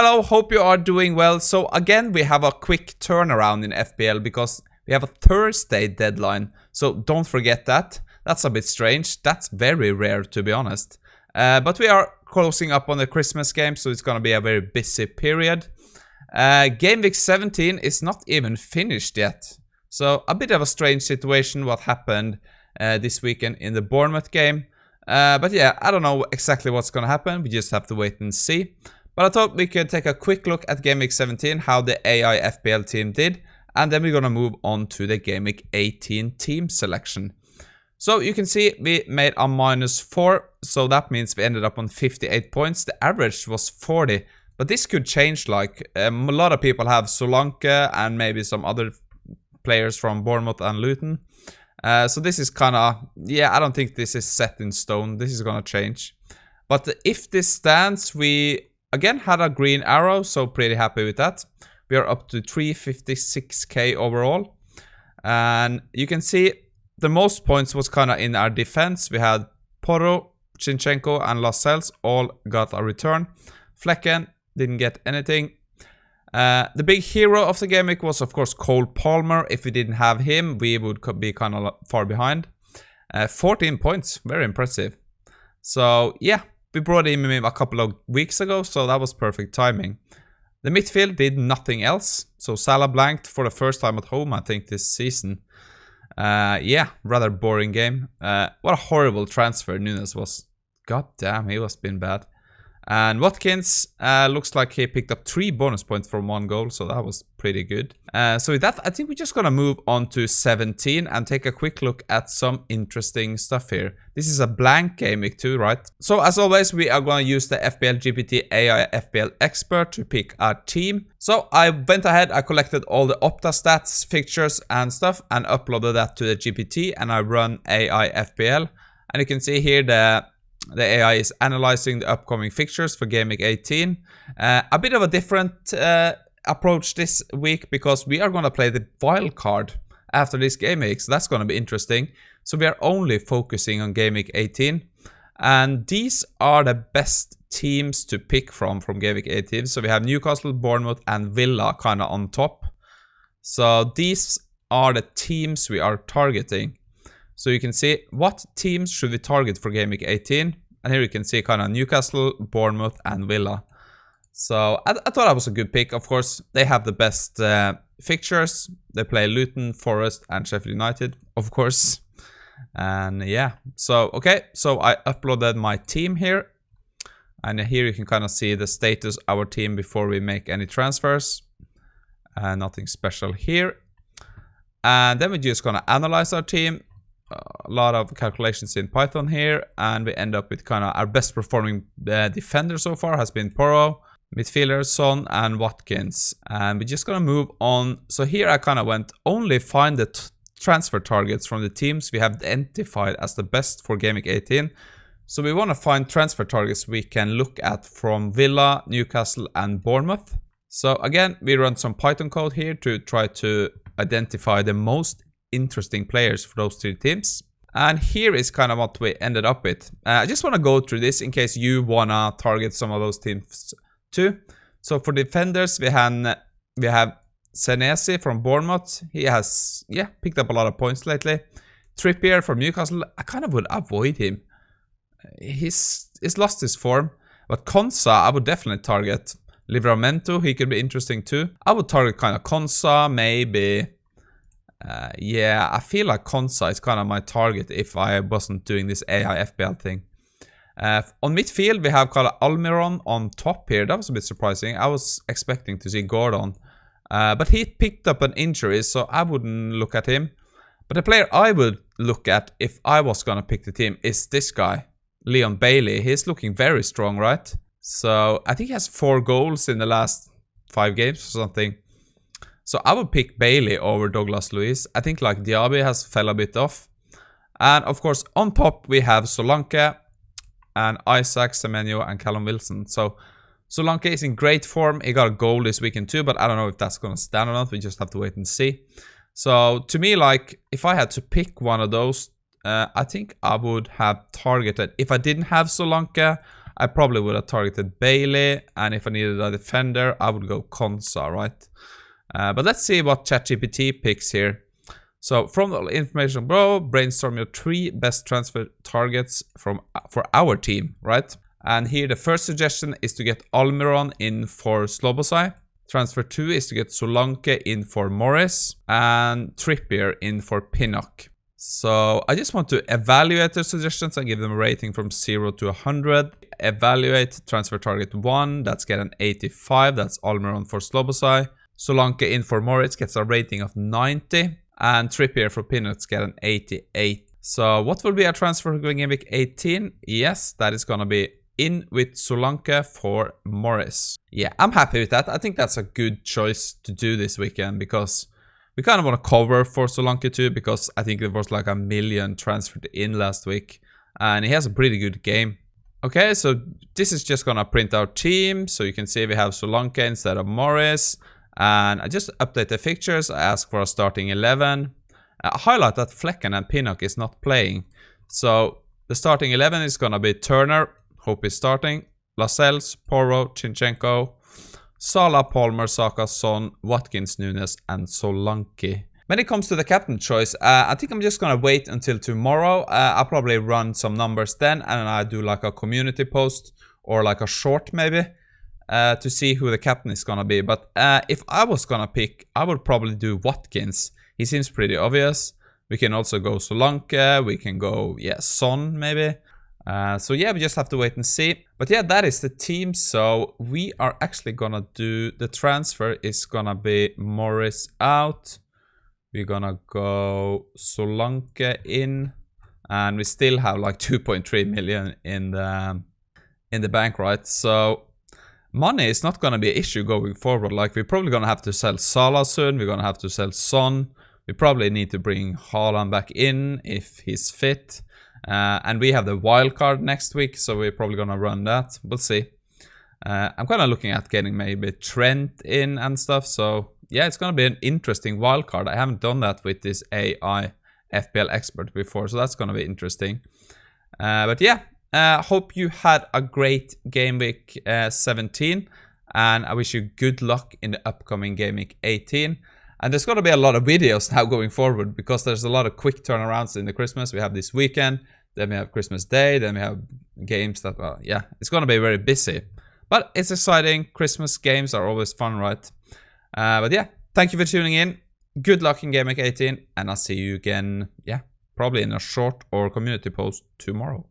Hello, hope you are doing well. So again, we have a quick turnaround in FPL because we have a Thursday deadline. So don't forget that. That's a bit strange. That's very rare, to be honest. But we are closing up on the Christmas game, so it's going to be a very busy period. Game week 17 is not even finished yet. So a bit of a strange situation what happened this weekend in the Bournemouth game. But yeah, I don't know exactly what's going to happen. We just have to wait and see. But I thought we could take a quick look at Game Week 17, how the AI FPL team did. And then we're going to move on to the Game Week 18 team selection. So you can see we made a -4. So that means we ended up on 58 points. The average was 40. But this could change. Like a lot of people have Solanke and maybe some other players from Bournemouth and Luton. So this is kind of, yeah, I don't think this is set in stone. This is going to change. But if this stands, we again had a green arrow, so pretty happy with that. We are up to 356k overall. And you can see the most points was kind of in our defense. We had Porro, Zinchenko and Lascelles all got a return. Flecken didn't get anything. The big hero of the game week was of course Cole Palmer. If we didn't have him, we would be kind of far behind. 14 points, very impressive. So yeah, we brought him in a couple of weeks ago, so that was perfect timing. The midfield did nothing else. So Salah blanked for the first time at home, I think, this season. Yeah, rather boring game. What a horrible transfer Nunes was. God damn, he was been bad. And Watkins looks like he picked up 3 bonus points from 1 goal, so that was pretty good. So with that, I think we're just gonna move on to 17 and take a quick look at some interesting stuff here. This is a blank game week too, right? So as always, we are gonna use the FPL GPT AI FPL-Expert to pick our team. So I went ahead, I collected all the Opta stats, fixtures and stuff, and uploaded that to the GPT, and I run AI FPL. And you can see here the AI is analyzing the upcoming fixtures for Game Week 18. A bit of a different approach this week because we are going to play the wild card after this Game Week. So that's going to be interesting. So we are only focusing on Game Week 18. And these are the best teams to pick from Game Week 18. So we have Newcastle, Bournemouth and Villa kind of on top. So these are the teams we are targeting. So you can see what teams should we target for Game Week 18. And here you can see kind of Newcastle, Bournemouth and Villa. So I thought that was a good pick. Of course, they have the best fixtures. They play Luton, Forest and Sheffield United, of course. And yeah, so okay. So I uploaded my team here. And here you can kind of see the status of our team before we make any transfers. Nothing special here. And then we're just going to analyze our team. A lot of calculations in Python here, and we end up with kind of our best performing defender so far has been Porro, midfielder Son and Watkins. And we're just gonna move on. So here I kind of went only find the transfer targets from the teams we have identified as the best for Game Week 18. So we want to find transfer targets we can look at from Villa, Newcastle and Bournemouth. So again, we run some Python code here to try to identify the most interesting players for those 3 teams. And here is kind of what we ended up with. I just want to go through this in case you want to target some of those teams too. So for defenders, we have Senesi from Bournemouth. He has, yeah, picked up a lot of points lately. Trippier from Newcastle, I kind of would avoid him. He's lost his form. But Konsa, I would definitely target. Livramento, he could be interesting too. I would target kind of Konsa, maybe. Yeah, I feel like Konsa is kind of my target if I wasn't doing this AI FPL thing. On midfield, we have kind of Almiron on top here. That was a bit surprising. I was expecting to see Gordon. But he picked up an injury, so I wouldn't look at him. But the player I would look at if I was going to pick the team is this guy, Leon Bailey. He's looking very strong, right? So I think he has 4 goals in the last 5 games or something. So I would pick Bailey over Douglas Luiz. I think like Diaby has fell a bit off. And of course on top we have Solanke and Isaac, Semenyo and Callum Wilson. So Solanke is in great form. He got a goal this weekend too, but I don't know if that's going to stand or not. We just have to wait and see. So to me, like if I had to pick one of those, I think I would have targeted. If I didn't have Solanke, I probably would have targeted Bailey, and if I needed a defender, I would go Konsa, right? But let's see what ChatGPT picks here. So from the information below, brainstorm your 3 best transfer targets for our team, right? And here the first suggestion is to get Almiron in for Slobosai. Transfer 2 is to get Solanke in for Morris and Trippier in for Pinnock. So I just want to evaluate the suggestions and give them a rating from 0 to 100. Evaluate transfer target 1, that's get an 85, that's Almiron for Slobosai. Solanke in for Morris gets a rating of 90. And Trippier for Pinnock get an 88. So what will be our transfer going in week 18? Yes, that is going to be in with Solanke for Morris. Yeah, I'm happy with that. I think that's a good choice to do this weekend because we kind of want to cover for Solanke too, because I think there was like 1 million transferred in last week and he has a pretty good game. Okay, so this is just going to print our team. So you can see we have Solanke instead of Morris. And I just update the fixtures. I ask for a starting 11. I highlight that Flecken and Pinnock is not playing. So the starting 11 is going to be Turner, hope is starting, Lascelles, Porro, Chinchenko, Salah, Palmer, Saka, Son, Watkins, Nunes, and Solanke. When it comes to the captain choice, I think I'm just going to wait until tomorrow. I'll probably run some numbers then, and I do like a community post or like a short maybe. To see who the captain is gonna be. But if I was gonna pick, I would probably do Watkins. He seems pretty obvious. We can also go Solanke. We can go, yeah, Son maybe. So yeah, we just have to wait and see. But yeah, that is the team. So we are actually gonna do, the transfer is gonna be Morris out. We're gonna go Solanke in. And we still have like 2.3 million in the bank, right? So money is not going to be an issue going forward. Like, we're probably going to have to sell Salah soon. We're going to have to sell Son. We probably need to bring Haaland back in if he's fit. And we have the wild card next week, so we're probably going to run that. We'll see. I'm kind of looking at getting maybe Trent in and stuff. So, yeah, it's going to be an interesting wild card. I haven't done that with this AI FPL-Expert before, so that's going to be interesting. But, yeah. Hope you had a great game week 17, and I wish you good luck in the upcoming game week 18. And there's going to be a lot of videos now going forward because there's a lot of quick turnarounds in the Christmas. We have this weekend, then we have Christmas Day, then we have games that, well, yeah, it's going to be very busy. But it's exciting. Christmas games are always fun, right? But yeah, thank you for tuning in. Good luck in game week 18, and I'll see you again, yeah, probably in a short or community post tomorrow.